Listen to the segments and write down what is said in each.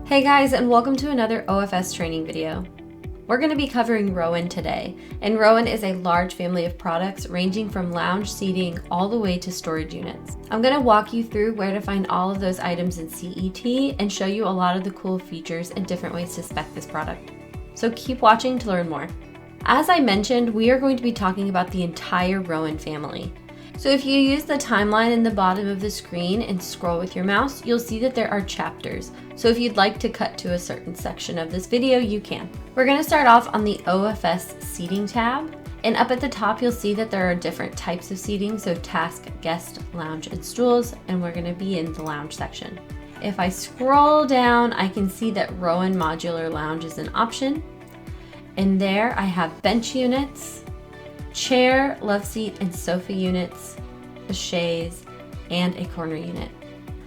Hey guys, and welcome to another OFS training video. We're going to be covering Rowen today, and Rowen is a large family of products ranging from lounge seating all the way to storage units. I'm going to walk you through where to find all of those items in CET and show you a lot of the cool features and different ways to spec this product. So keep watching to learn more. As I mentioned, we are going to be talking about the entire Rowen family. So if you use the timeline in the bottom of the screen and scroll with your mouse, you'll see that there are chapters. So if you'd like to cut to a certain section of this video, you can. We're going to start off on the OFS seating tab. And up at the top, you'll see that there are different types of seating. So task, guest, lounge, and stools. And we're going to be in the lounge section. If I scroll down, I can see that Rowen modular lounge is an option. And there I have bench units, chair, love seat, and sofa units, a chaise, and a corner unit.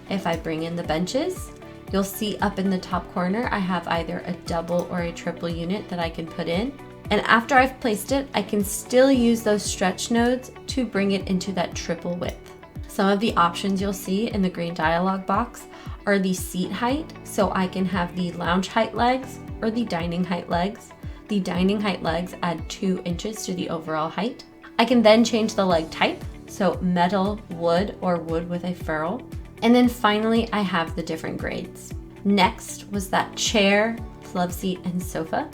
If I bring in the benches, you'll see up in the top corner I have either a double or a triple unit that I can put in. And after I've placed it, I can still use those stretch nodes to bring it into that triple width. Some of the options you'll see in the green dialog box are the seat height, so I can have the lounge height legs or the dining height legs. The dining height legs add 2 inches to the overall height. I can then change the leg type, so metal, wood, or wood with a ferrule. And then finally, I have the different grades. Next was that chair, love seat, and sofa.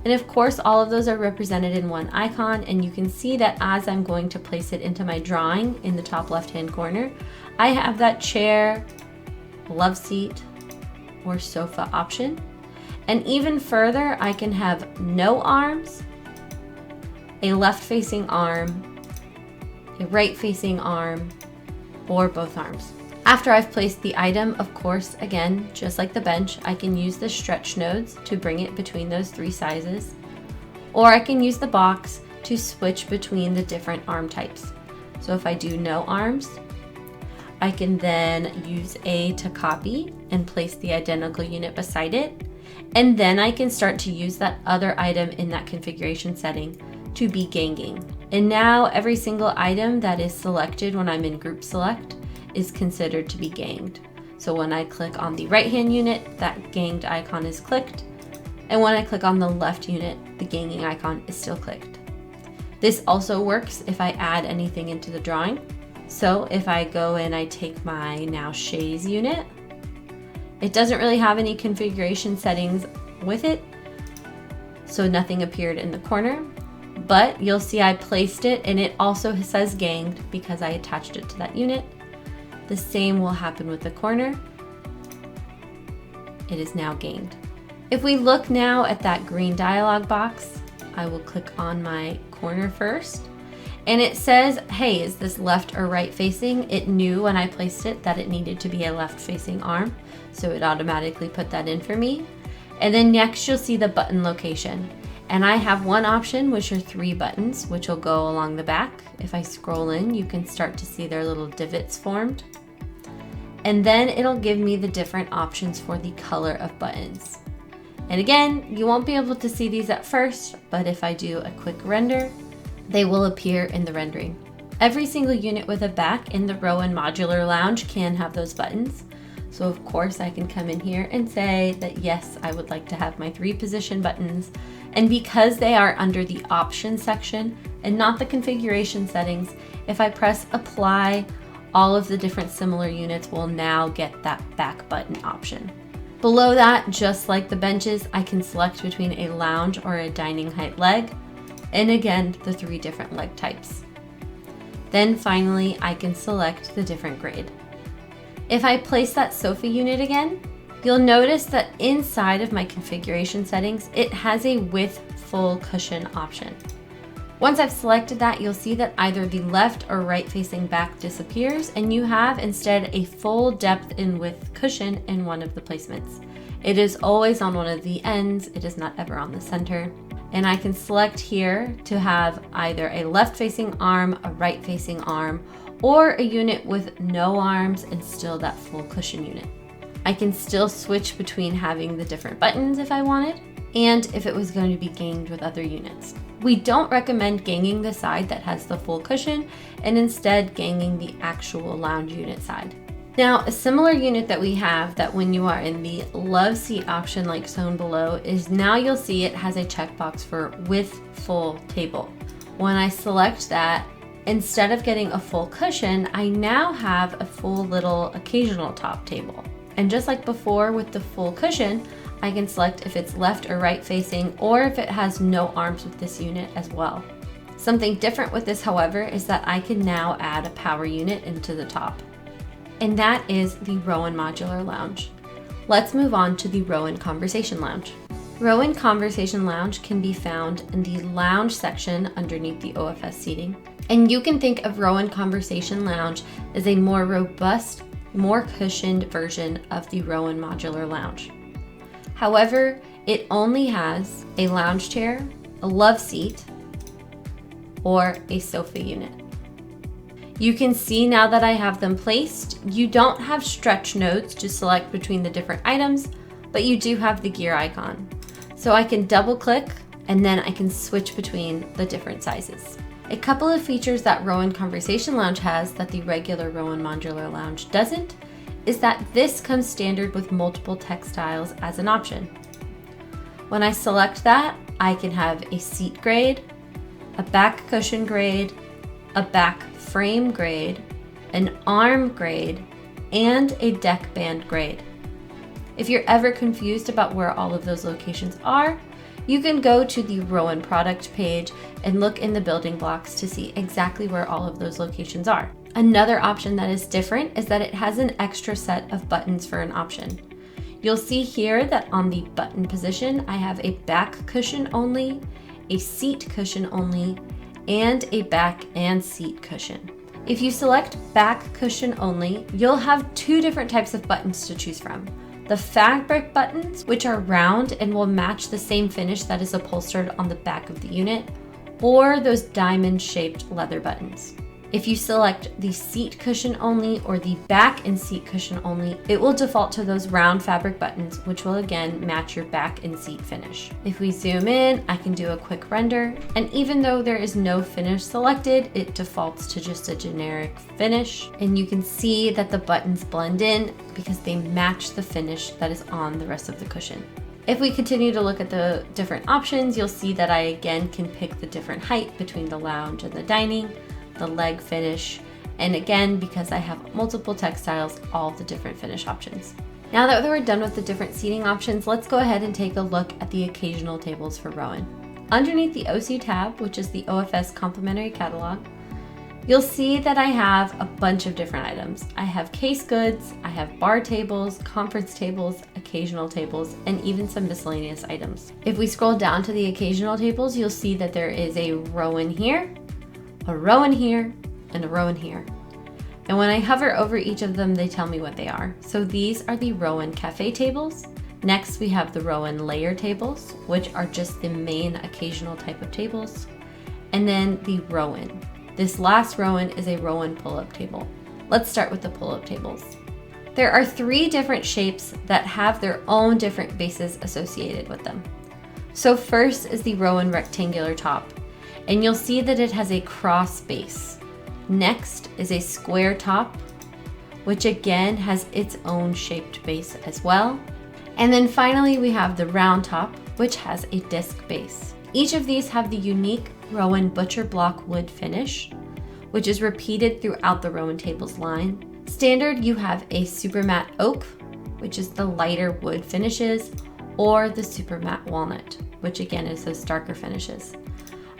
And of course, all of those are represented in one icon, and you can see that as I'm going to place it into my drawing in the top left-hand corner, I have that chair, love seat, or sofa option. And even further, I can have no arms, a left-facing arm, a right-facing arm, or both arms. After I've placed the item, of course, again, just like the bench, I can use the stretch nodes to bring it between those 3 sizes, or I can use the box to switch between the different arm types. So if I do no arms, I can then use A to copy and place the identical unit beside it. And then I can start to use that other item in that configuration setting to be ganging. And now every single item that is selected when I'm in group select is considered to be ganged. So when I click on the right-hand unit, that ganged icon is clicked. And when I click on the left unit, the ganging icon is still clicked. This also works if I add anything into the drawing. So if I go and I take my now chaise unit, it doesn't really have any configuration settings with it, so nothing appeared in the corner, but you'll see I placed it and it also says ganged because I attached it to that unit. The same will happen with the corner. It is now ganged. If we look now at that green dialog box, I will click on my corner first. And it says, hey, is this left or right facing? It knew when I placed it that it needed to be a left facing arm, so it automatically put that in for me. And then next you'll see the button location. And I have one option, which are 3 buttons, which will go along the back. If I scroll in, you can start to see their little divots formed. And then it'll give me the different options for the color of buttons. And again, you won't be able to see these at first, but if I do a quick render, they will appear in the rendering. Every single unit with a back in the Rowen modular lounge can have those buttons. So of course I can come in here and say that yes, I would like to have my 3 position buttons. And because they are under the options section and not the configuration settings, if I press apply, all of the different similar units will now get that back button option. Below that, just like the benches, I can select between a lounge or a dining height leg. And again, the 3 different leg types. Then finally, I can select the different grade. If I place that sofa unit again, you'll notice that inside of my configuration settings, it has a with full cushion option. Once I've selected that, you'll see that either the left or right facing back disappears, and you have instead a full depth and width cushion in one of the placements. It is always on one of the ends, it is not ever on the center. And I can select here to have either a left-facing arm, a right-facing arm, or a unit with no arms and still that full cushion unit. I can still switch between having the different buttons if I wanted, and if it was going to be ganged with other units. We don't recommend ganging the side that has the full cushion, and instead ganging the actual lounge unit side. Now, a similar unit that we have that when you are in the love seat option like shown below is now you'll see it has a checkbox for with full table. When I select that, instead of getting a full cushion, I now have a full little occasional top table. And just like before with the full cushion, I can select if it's left or right facing or if it has no arms with this unit as well. Something different with this, however, is that I can now add a power unit into the top. And that is the Rowen Modular Lounge. Let's move on to the Rowen Conversation Lounge. Rowen Conversation Lounge can be found in the lounge section underneath the OFS seating. And you can think of Rowen Conversation Lounge as a more robust, more cushioned version of the Rowen Modular Lounge. However, it only has a lounge chair, a love seat, or a sofa unit. You can see now that I have them placed, you don't have stretch nodes to select between the different items, but you do have the gear icon. So I can double click and then I can switch between the different sizes. A couple of features that Rowen Conversation Lounge has that the regular Rowen Modular Lounge doesn't is that this comes standard with multiple textiles as an option. When I select that, I can have a seat grade, a back cushion grade, a back frame grade, an arm grade, and a deck band grade. If you're ever confused about where all of those locations are, you can go to the Rowen product page and look in the building blocks to see exactly where all of those locations are. Another option that is different is that it has an extra set of buttons for an option. You'll see here that on the button position, I have a back cushion only, a seat cushion only, and a back and seat cushion. If you select back cushion only, you'll have two different types of buttons to choose from. The fabric buttons, which are round and will match the same finish that is upholstered on the back of the unit, or those diamond-shaped leather buttons. If you select the seat cushion only or the back and seat cushion only, it will default to those round fabric buttons, which will again match your back and seat finish. If we zoom in, I can do a quick render, and even though there is no finish selected, it defaults to just a generic finish. And you can see that the buttons blend in because they match the finish that is on the rest of the cushion. If we continue to look at the different options, you'll see that I again can pick the different height between the lounge and the dining, the leg finish, and again, because I have multiple textiles, all the different finish options. Now that we're done with the different seating options, let's go ahead and take a look at the occasional tables for Rowen. Underneath the OC tab, which is the OFS Complimentary Catalog, you'll see that I have a bunch of different items. I have case goods, I have bar tables, conference tables, occasional tables, and even some miscellaneous items. If we scroll down to the occasional tables, you'll see that there is a Rowen here, a Rowen here, and a Rowen here. And when I hover over each of them, they tell me what they are. So these are the Rowen café tables. Next, we have the Rowen layer tables, which are just the main occasional type of tables. And then the Rowen. This last Rowen is a Rowen pull-up table. Let's start with the pull-up tables. There are 3 different shapes that have their own different bases associated with them. So first is the Rowen rectangular top, and you'll see that it has a cross base. Next is a square top, which again has its own shaped base as well. And then finally we have the round top, which has a disc base. Each of these have the unique Rowen butcher block wood finish, which is repeated throughout the Rowen tables line. Standard, you have a super matte oak, which is the lighter wood finishes, or the super matte walnut, which again is those darker finishes.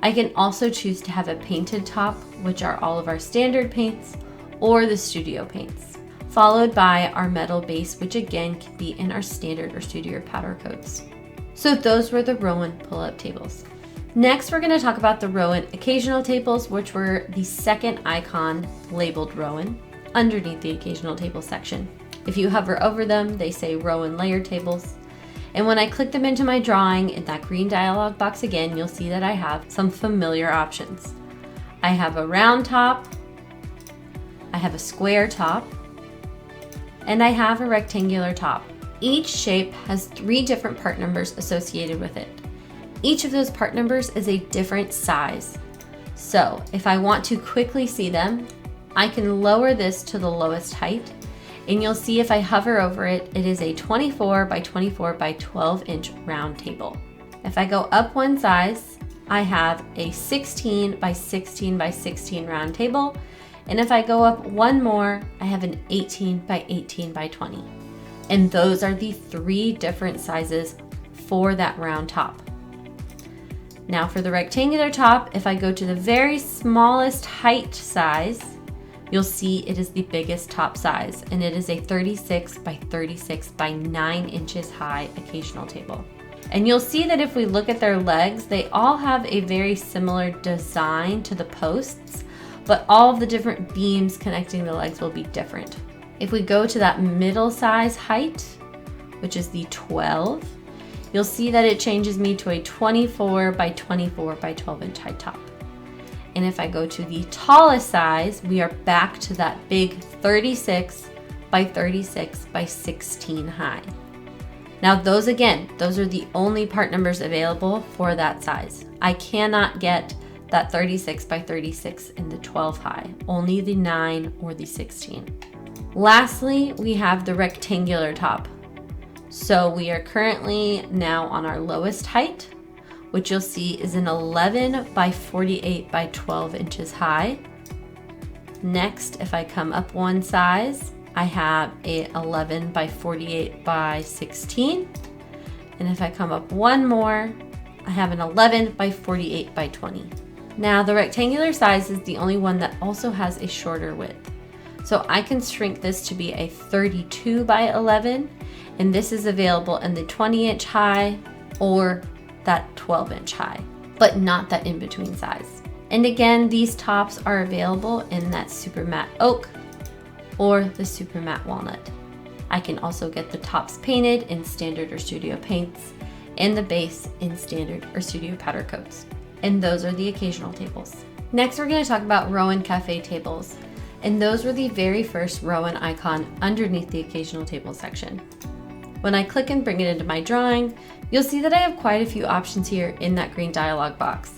I can also choose to have a painted top, which are all of our standard paints, or the studio paints, followed by our metal base, which again can be in our standard or studio powder coats. So those were the Rowen pull-up tables. Next, we're going to talk about the Rowen occasional tables, which were the second icon labeled Rowen underneath the occasional table section. If you hover over them, they say Rowen layer tables. And when I click them into my drawing in that green dialog box again, you'll see that I have some familiar options. I have a round top, I have a square top, and I have a rectangular top. Each shape has 3 different part numbers associated with it. Each of those part numbers is a different size. So if I want to quickly see them, I can lower this to the lowest height, And you'll see if I hover over it, it is a 24 by 24 by 12 inch round table. If I go up one size, I have a 16 by 16 by 16 round table. And if I go up one more, I have an 18 by 18 by 20. And those are the 3 different sizes for that round top. Now for the rectangular top, if I go to the very smallest height size, you'll see it is the biggest top size, and it is a 36 by 36 by 9 inches high occasional table. And you'll see that if we look at their legs, they all have a very similar design to the posts, but all of the different beams connecting the legs will be different. If we go to that middle size height, which is the 12, you'll see that it changes me to a 24 by 24 by 12 inch high top. And if I go to the tallest size, we are back to that big 36 by 36 by 16 high. Now those are the only part numbers available for that size. I cannot get that 36 by 36 in the 12 high, only the 9 or the 16. Lastly, we have the rectangular top. So we are currently now on our lowest height, which you'll see is an 11 by 48 by 12 inches high. Next, if I come up one size, I have a 11 by 48 by 16. And if I come up one more, I have an 11 by 48 by 20. Now the rectangular size is the only one that also has a shorter width. So I can shrink this to be a 32 by 11, and this is available in the 20 inch high or that 12 inch high, but not that in between size. And again, these tops are available in that super matte oak or the super matte walnut. I can also get the tops painted in standard or studio paints and the base in standard or studio powder coats. And those are the occasional tables. Next, we're going to talk about Rowen Cafe tables. And those were the very first Rowen icon underneath the occasional table section. When I click and bring it into my drawing, you'll see that I have quite a few options here in that green dialog box.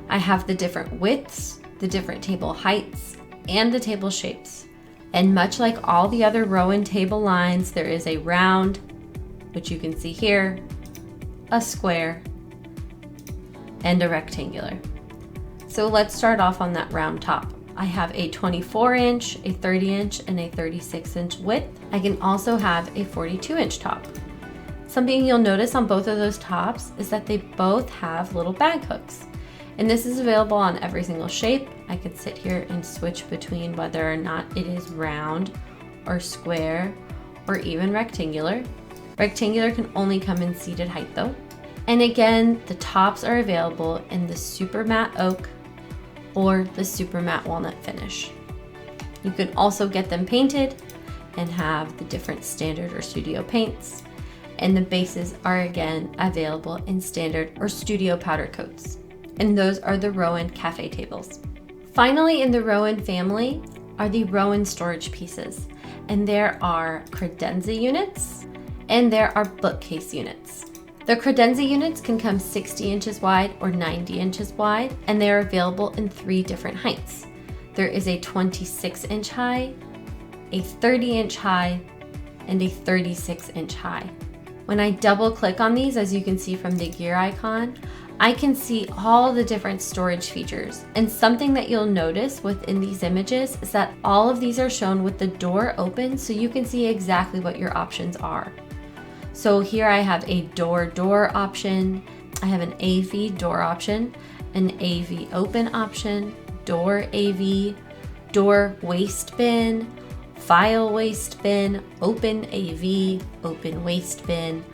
I have the different widths, the different table heights, and the table shapes. And much like all the other Rowen table lines, there is a round, which you can see here, a square, and a rectangular. So let's start off on that round top. I have a 24 inch, a 30 inch, and a 36 inch width. I can also have a 42 inch top. Something you'll notice on both of those tops is that they both have little bag hooks. And this is available on every single shape. I could sit here and switch between whether or not it is round or square or even rectangular. Rectangular can only come in seated height though. And again, the tops are available in the super matte oak or the super matte walnut finish. You can also get them painted and have the different standard or studio paints. And the bases are again available in standard or studio powder coats. And those are the Rowen Cafe tables. Finally, in the Rowen family are the Rowen storage pieces. And there are credenza units and there are bookcase units. The credenza units can come 60 inches wide or 90 inches wide, and they are available in 3 different heights. There is a 26 inch high, a 30 inch high, and a 36 inch high. When I double click on these, as you can see from the gear icon, I can see all the different storage features. And something that you'll notice within these images is that all of these are shown with the door open, so you can see exactly what your options are. So here I have a door option, I have an AV door option, an AV open option, door AV, door waste bin, file waste bin, open AV, open waste bin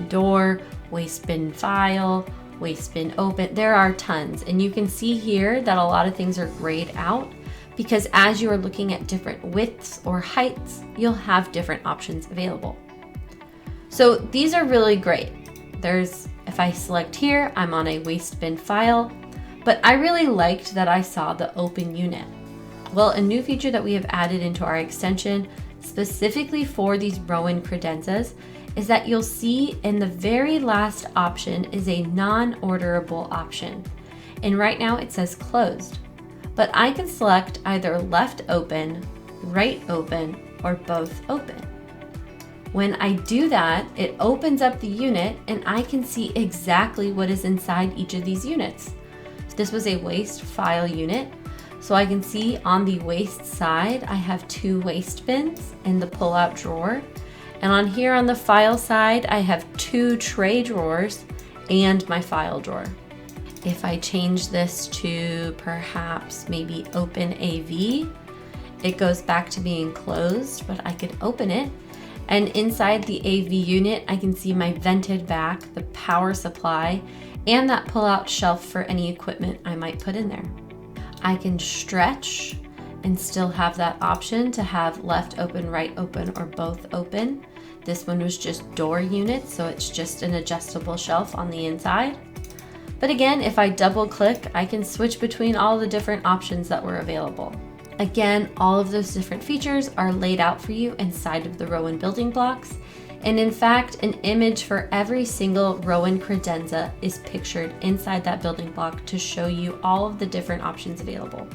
door, waste bin file, waste bin open. There are tons, and you can see here that a lot of things are grayed out because as you are looking at different widths or heights, you'll have different options available. So these are really great. If I select here, I'm on a waste bin file, but I really liked that I saw the open unit. Well, a new feature that we have added into our extension specifically for these Rowen credenzas is that you'll see in the very last option is a non-orderable option. And right now it says closed, but I can select either left open, right open, or both open. When I do that, it opens up the unit and I can see exactly what is inside each of these units. This was a waste file unit, so I can see on the waste side, I have 2 waste bins in the pull-out drawer. And on here on the file side, I have 2 tray drawers and my file drawer. If I change this to perhaps maybe open AV, it goes back to being closed, but I could open it. And inside the AV unit, I can see my vented back, the power supply, and that pull-out shelf for any equipment I might put in there. I can stretch and still have that option to have left open, right open, or both open. This one was just door units, so it's just an adjustable shelf on the inside. But again, if I double click, I can switch between all the different options that were available. Again, all of those different features are laid out for you inside of the Rowen building blocks. And in fact, an image for every single Rowen credenza is pictured inside that building block to show you all of the different options available.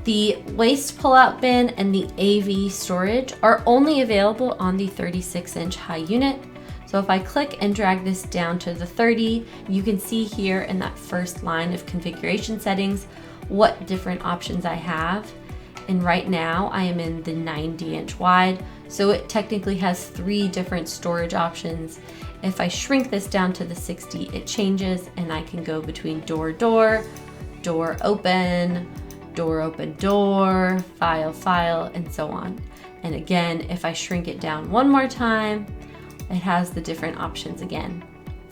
The waste pull-out bin and the AV storage are only available on the 36-inch high unit. So if I click and drag this down to the 30, you can see here in that first line of configuration settings what different options I have. And right now I am in the 90-inch wide, so it technically has 3 different storage options. If I shrink this down to the 60, it changes and I can go between door, door, door open, door, file, and so on. And again, if I shrink it down one more time, it has the different options again.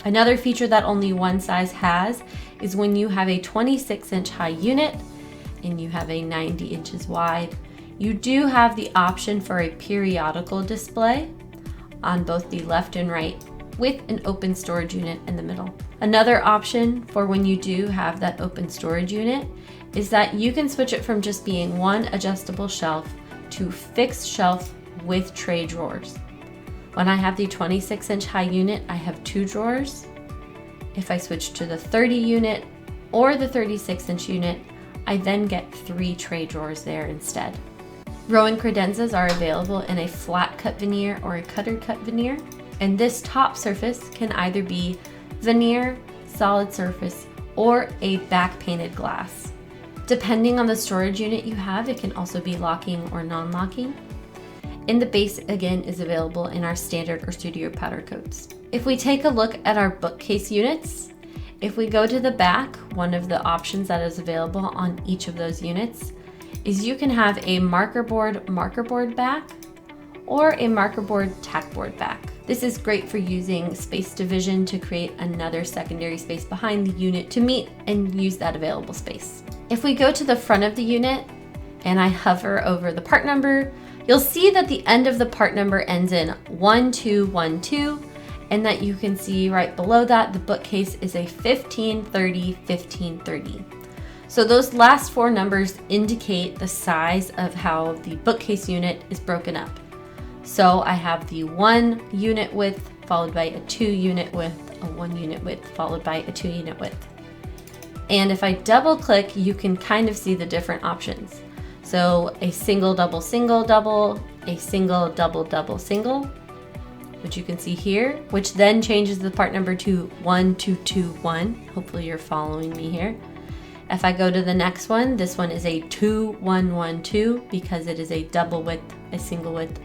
Another feature that only one size has is when you have a 26-inch high unit and you have a 90 inches wide, you do have the option for a periodical display on both the left and right with an open storage unit in the middle. Another option for when you do have that open storage unit is that you can switch it from just being one adjustable shelf to fixed shelf with tray drawers. When I have the 26-inch high unit, I have 2 drawers. If I switch to the 30 unit or the 36-inch unit, I then get 3 tray drawers there instead. Rowen credenzas are available in a flat cut veneer or a cutter cut veneer, and this top surface can either be veneer, solid surface, or a back painted glass. Depending on the storage unit you have, it can also be locking or non-locking. And the base again is available in our standard or studio powder coats. If we take a look at our bookcase units, if we go to the back, one of the options that is available on each of those units is you can have a marker board back or a marker board tack board back. This is great for using space division to create another secondary space behind the unit to meet and use that available space. If we go to the front of the unit and I hover over the part number, you'll see that the end of the part number ends in 1212, and that you can see right below that the bookcase is a 1530. So those last 4 numbers indicate the size of how the bookcase unit is broken up. So I have the 1 unit width followed by a 2 unit width, a 1 unit width followed by a 2 unit width. And if I double click, you can kind of see the different options. So a single, double, a single, double, single, which you can see here, which then changes the part number to 1221. Hopefully you're following me here. If I go to the next one, this one is a 2112 because it is a double width, a single width,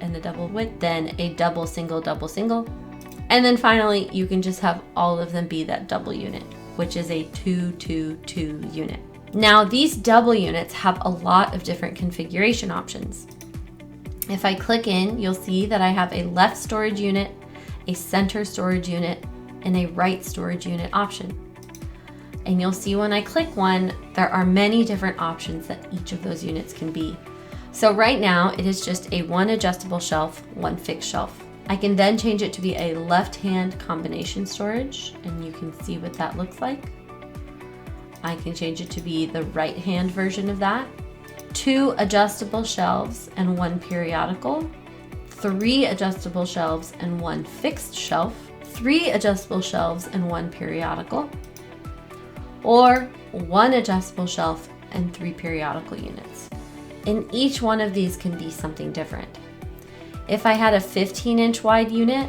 and a double width, then a double, single. And then finally, you can just have all of them be that double unit, which is a 222 unit. Now these double units have a lot of different configuration options. If I click in, you'll see that I have a left storage unit, a center storage unit, and a right storage unit option. And you'll see when I click one, there are many different options that each of those units can be. So right now it is just a 1 adjustable shelf, 1 fixed shelf. I can then change it to be a left-hand combination storage, and you can see what that looks like. I can change it to be the right-hand version of that. 2 adjustable shelves and 1 periodical. 3 adjustable shelves and 1 fixed shelf. 3 adjustable shelves and 1 periodical. Or 1 adjustable shelf and 3 periodical units. and each one of these can be something different. If I had a 15-inch wide unit,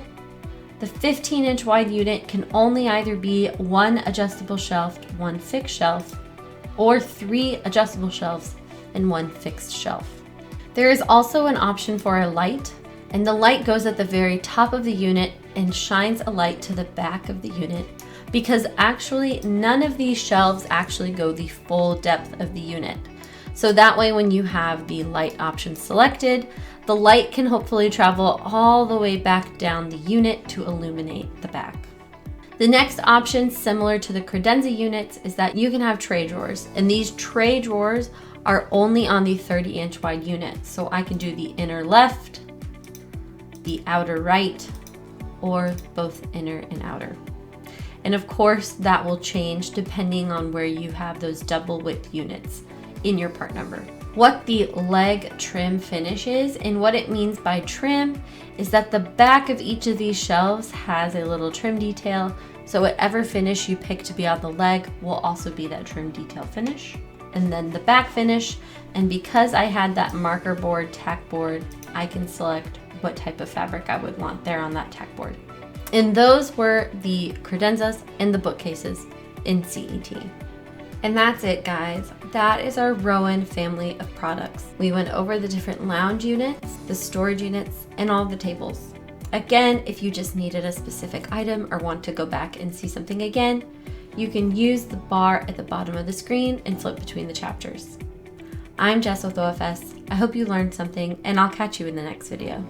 the 15-inch wide unit can only either be 1 adjustable shelf, 1 fixed shelf, or 3 adjustable shelves and 1 fixed shelf. There is also an option for a light, and the light goes at the very top of the unit and shines a light to the back of the unit, because actually none of these shelves actually go the full depth of the unit. So that way when you have the light option selected, the light can hopefully travel all the way back down the unit to illuminate the back. The next option, similar to the credenza units, is that you can have tray drawers, and these tray drawers are only on the 30-inch wide unit. So I can do the inner left, the outer right, or both inner and outer. And of course, that will change depending on where you have those double width units in your part number. What the leg trim finish is, and what it means by trim, is that the back of each of these shelves has a little trim detail, so whatever finish you pick to be on the leg will also be that trim detail finish. And then the back finish, and because I had that marker board, tack board, I can select what type of fabric I would want there on that tack board. And those were the credenzas and the bookcases in CET. And that's it, guys. That is our Rowen family of products. We went over the different lounge units, the storage units, and all the tables. Again, if you just needed a specific item or want to go back and see something again, you can use the bar at the bottom of the screen and flip between the chapters. I'm Jess with OFS. I hope you learned something, and I'll catch you in the next video.